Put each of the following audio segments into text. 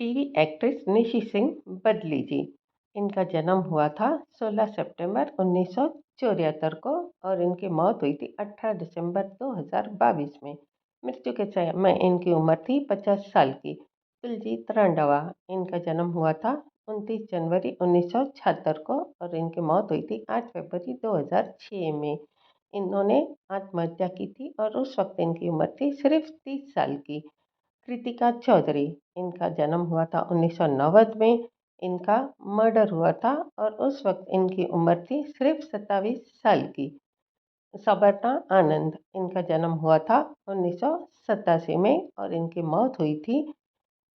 TV actress Nishi Singh बदली जी। इनका जन्म हुआ था 16 सितंबर 1974 को और इनकी मौत हुई थी 18 दिसंबर 2022 में। मृत्यु के समय इनकी उम्र थी 50 साल की। तुलजीत रंधावा। इनका जन्म हुआ था 29 जनवरी 1976 को और इनकी मौत हुई थी 8 फरवरी 2006 में। इन्होंने आत्महत्या की थी और उस वक्त इनकी उम्र थी सिर्फ 30 साल की। कृतिका चौधरी। इनका जन्म हुआ था 1990 में। इनका मर्डर हुआ था और उस वक्त इनकी उम्र थी सिर्फ 27 साल की। सवर्णा आनंद। इनका जन्म हुआ था 1987 में और इनकी मौत हुई थी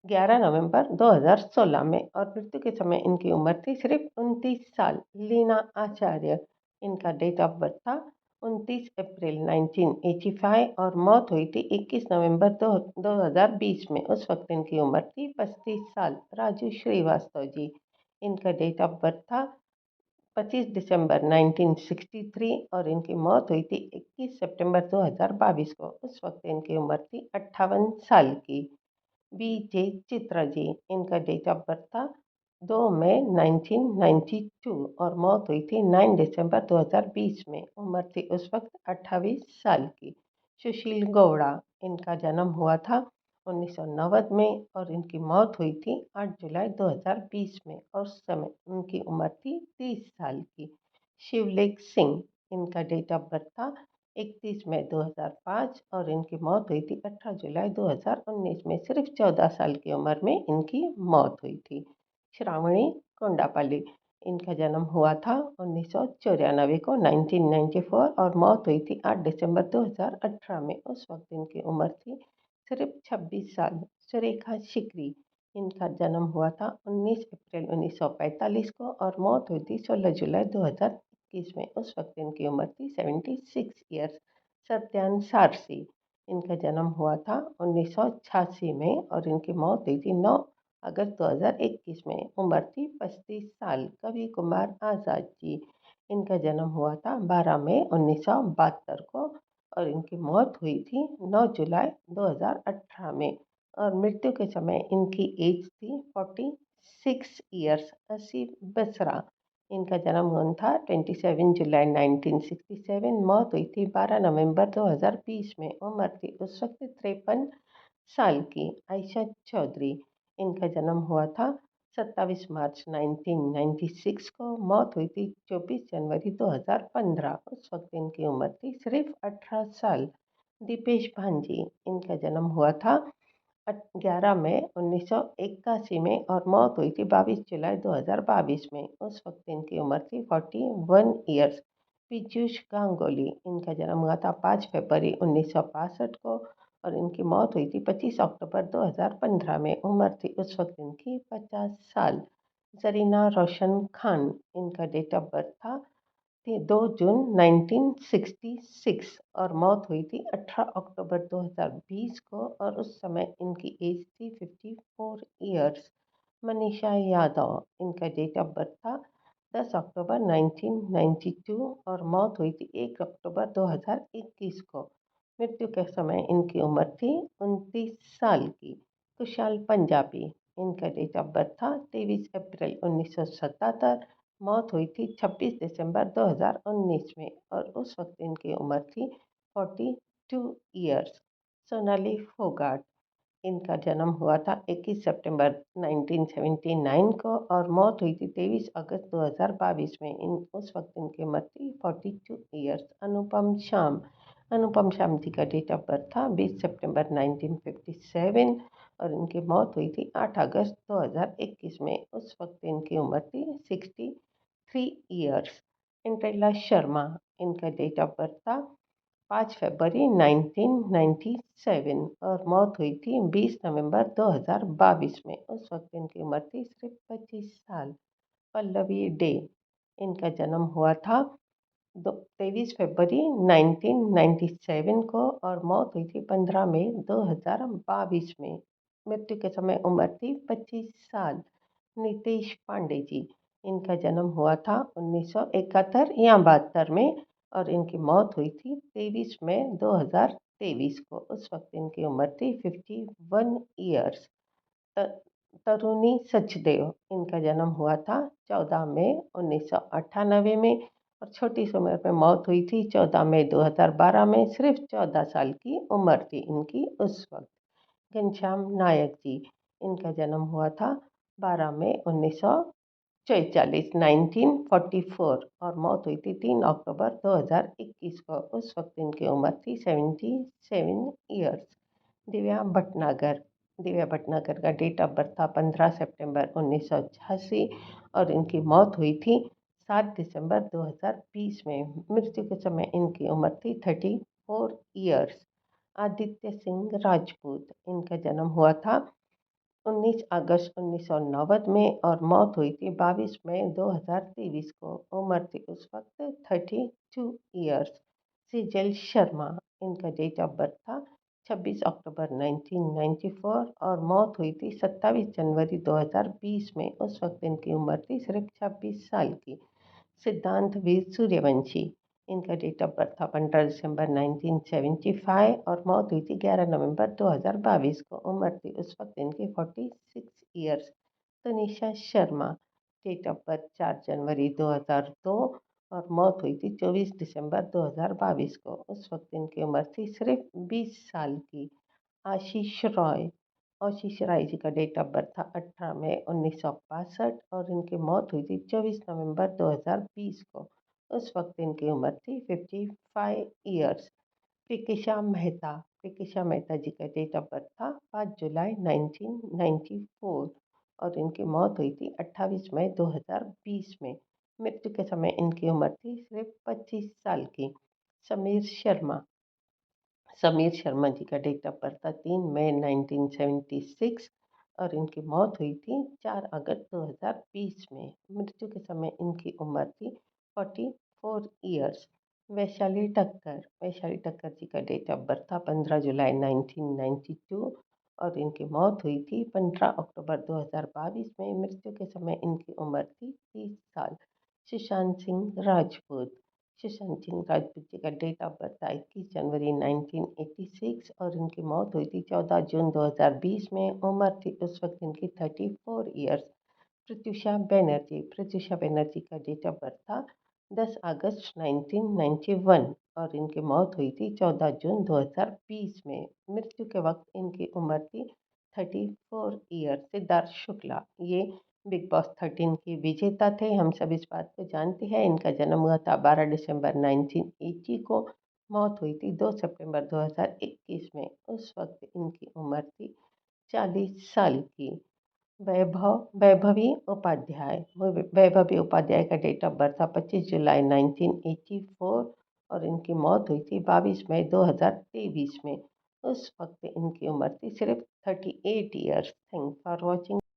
11 नवंबर 2016 में और मृत्यु के समय इनकी उम्र थी सिर्फ 29 साल। लीना आचार्य। इनका डेट ऑफ बर्थ था 29 अप्रैल 1985 और मौत हुई थी 21 नवंबर 2020 में। उस वक्त इनकी उम्र थी 35 साल। राजू श्रीवास्तव जी। इनका डेट ऑफ बर्थ था 25 दिसंबर 1963 और इनकी मौत हुई थी 21 सितंबर 2022 को। उस वक्त इनकी उम्र थी 58 साल की। बीजे चित्रा जी। इनका डेट ऑफ बर्थ था 2 मई 1992 और मौत हुई थी 9 दिसंबर 2020 में। उम्र थी उस वक्त 28 साल की। सुशील गौड़ा। इनका जन्म हुआ था 1990 में और इनकी मौत हुई थी 8 जुलाई 2020 में और उस समय उनकी उम्र थी 30 साल की। शिवलेख सिंह। इनका डेट ऑफ बर्थ था 31 मई 2005 और इनकी मौत हुई थी 18 जुलाई 2019 में। सिर्फ 14 साल की उम्र में इनकी मौत हुई थी। श्रावणी कोंडापल्ली। इनका जन्म हुआ था 1994 को 1994 और मौत हुई थी 8 दिसंबर 2018 में। उस वक्त इनकी उम्र थी सिर्फ 26 साल। सुरेखा शिकरी। इनका जन्म हुआ था 19 अप्रैल 1945 को और मौत हुई थी 16 जुलाई 2021 में। उस वक्त इनकी उम्र थी 76 ईयर्स। सत्यान सारसी। इनका जन्म हुआ था 1986 में और इनकी मौत हुई थी 9 अगस्त 2021 में। उम्र थी 35 साल। कवि कुमार आज़ाद जी। इनका जन्म हुआ था 12 मई 1972 को और इनकी मौत हुई थी 9 जुलाई 2018 में और मृत्यु के समय इनकी एज थी 46 ईयर्स। असीम बसरा। इनका जन्म हुआ था 27 जुलाई 1967। मौत हुई थी 12 नवंबर 2020 में। उम्र थी उस वक्त 53 साल की। आयशा चौधरी। इनका जन्म हुआ था 27 मार्च 1996 को। मौत हुई थी 24 जनवरी 2015। उस वक्त इनकी उम्र थी सिर्फ 18 साल। दीपेश भांजी। इनका जन्म हुआ था 11 मई 1981 में और मौत हुई थी 22 जुलाई 2022 में। उस वक्त इनकी उम्र थी 41 ईयर्स। पीयूष गांगुली। इनका जन्म हुआ था 5 फरवरी 1965 को और इनकी मौत हुई थी 25 अक्टूबर 2015 में। उम्र थी उस वक्त इनकी 50 साल। जरीना रोशन खान। इनका डेट ऑफ बर्थ था थी 2 जून 1966 और मौत हुई थी 18 अक्टूबर 2020 को और उस समय इनकी एज थी 54 ईयर्स। मनीषा यादव। इनका डेट ऑफ बर्थ था 10 अक्टूबर 1992 और मौत हुई थी 1 अक्टूबर 2021 को। मृत्यु के समय इनकी उम्र थी 29 साल की। कुशाल पंजाबी। इनका डेट ऑफ बर्थ था 23 अप्रैल 1977। मौत हुई थी 26 दिसंबर 2019 में और उस वक्त इनकी उम्र थी 42 ईयर्स। सोनाली फोगाट। इनका जन्म हुआ था 21 सितंबर 1979 को और मौत हुई थी 23 अगस्त 2022 में। उस वक्त इनकी उम्र थी 42 ईयर्स। अनुपम शाम। अनुपम शाम जी का डेट ऑफ बर्थ था 20 सितंबर 1957 और इनकी मौत हुई थी 8 अगस्त 2021 में। उस वक्त इनकी उम्र थी 63 ईयर्स। इंद्रेला शर्मा। इनका डेट ऑफ बर्थ था 5 फरवरी 1997 और मौत हुई थी 20 नवंबर 2022 में। उस वक्त इनकी उम्र थी सिर्फ 25 साल। पल्लवी डे। इनका जन्म हुआ था 23 फरवरी 1997 को और मौत हुई थी 15 मई 2022 में। मृत्यु के समय उम्र थी 25 साल। नितेश पांडे जी। इनका जन्म हुआ था 1971 या 72 में और इनकी मौत हुई थी 23 मई 2023 को। उस वक्त इनकी उम्र थी 51 ईयर्स। तरुणी सचदेव, इनका जन्म हुआ था 14 मई 1998 में और छोटी सी उम्र में मौत हुई थी 14 मई 2012 में। सिर्फ 14 साल की उम्र थी इनकी उस वक्त। घनश्याम नायक जी, इनका जन्म हुआ था 12 मई 1944 1944 और मौत हुई थी 3 अक्टूबर 2021 को। उस वक्त इनकी उम्र थी 77 ईयर्स। दिव्या भटनागर, दिव्या भटनागर का डेट ऑफ बर्थ था 15 सितंबर 1986 और इनकी मौत हुई थी 7 दिसंबर 2020 में। मृत्यु के समय इनकी उम्र थी 34 ईयर्स। आदित्य सिंह राजपूत, इनका जन्म हुआ था 19 अगस्त 1990 में और मौत हुई थी 22 मई 2023 को। उम्र थी उस वक्त 32 ईयर्स। सेजल शर्मा, इनका डेट ऑफ बर्थ था 26 अक्टूबर 1994 और मौत हुई थी 27 जनवरी 2020 में। उस वक्त इनकी उम्र थी सिर्फ 26 साल की। सिद्धांत वीर सूर्यवंशी, इनका डेट ऑफ बर्थ था 15 दिसंबर 1975 और मौत हुई थी 11 नवंबर 2022 को। उम्र थी उस वक्त इनकी 46 years. Tanisha Sharma, date of birth 4 जनवरी 2002 और मौत हुई थी 24 दिसंबर 2022 को। उस वक्त इनकी उम्र थी सिर्फ 20 साल की। आशीष रॉय, आशीष राय जी का डेट ऑफ बर्थ था 18 मई 1965 और इनकी मौत हुई थी 24 नवंबर 2020 को। उस वक्त इनकी उम्र थी 55 ईयर्स। प्रिकिशा मेहता, प्रिकिशा मेहता जी का डेट ऑफ बर्थ था 5 जुलाई 1994 और इनकी मौत हुई थी 28 मई 2020 में। मृत्यु के समय इनकी उम्र थी सिर्फ 25 साल की। समीर शर्मा, समीर शर्मा जी का डेट ऑफ बर्थ था 3 मई 1976 और इनकी मौत हुई थी 4 अगस्त 2020 में। मृत्यु के समय इनकी उम्र थी 44 ईयर्स। वैशाली ठक्कर, वैशाली ठक्कर जी का डेट ऑफ बर्थ था 15 जुलाई 1992 और इनकी मौत हुई थी 15 अक्टूबर 2022 में। मृत्यु के समय इनकी उम्र थी 30 साल। सुशांत सिंह राजपूत, सुशांत सिंह राजपूत जी का डेट ऑफ बर्थ था 21 जनवरी 1986 और इनकी मौत हुई थी 14 जून 2020 में। उम्र थी उस वक्त इनकी 34 ईयर्स। प्रत्युषा बनर्जी, प्रत्युषा बनर्जी का डेट ऑफ बर्थ था 10 अगस्त 1991 और इनकी मौत हुई थी 14 जून 2020 में। मृत्यु के वक्त इनकी उम्र थी 34 ईयर। सिद्धार्थ शुक्ला, ये बिग बॉस 13 के विजेता थे, हम सब इस बात को जानते हैं। इनका जन्म हुआ था 12 दिसंबर 1980 को, मौत हुई थी 2 सितंबर 2021 में। उस वक्त इनकी उम्र थी 40 साल की। वैभवी उपाध्याय, वैभवी उपाध्याय का डेट ऑफ बर्थ था 25 जुलाई 1984 और इनकी मौत हुई थी 22 मई 2023 में। उस वक्त इनकी उम्र थी सिर्फ 38 ईयर्स। Thank for watching.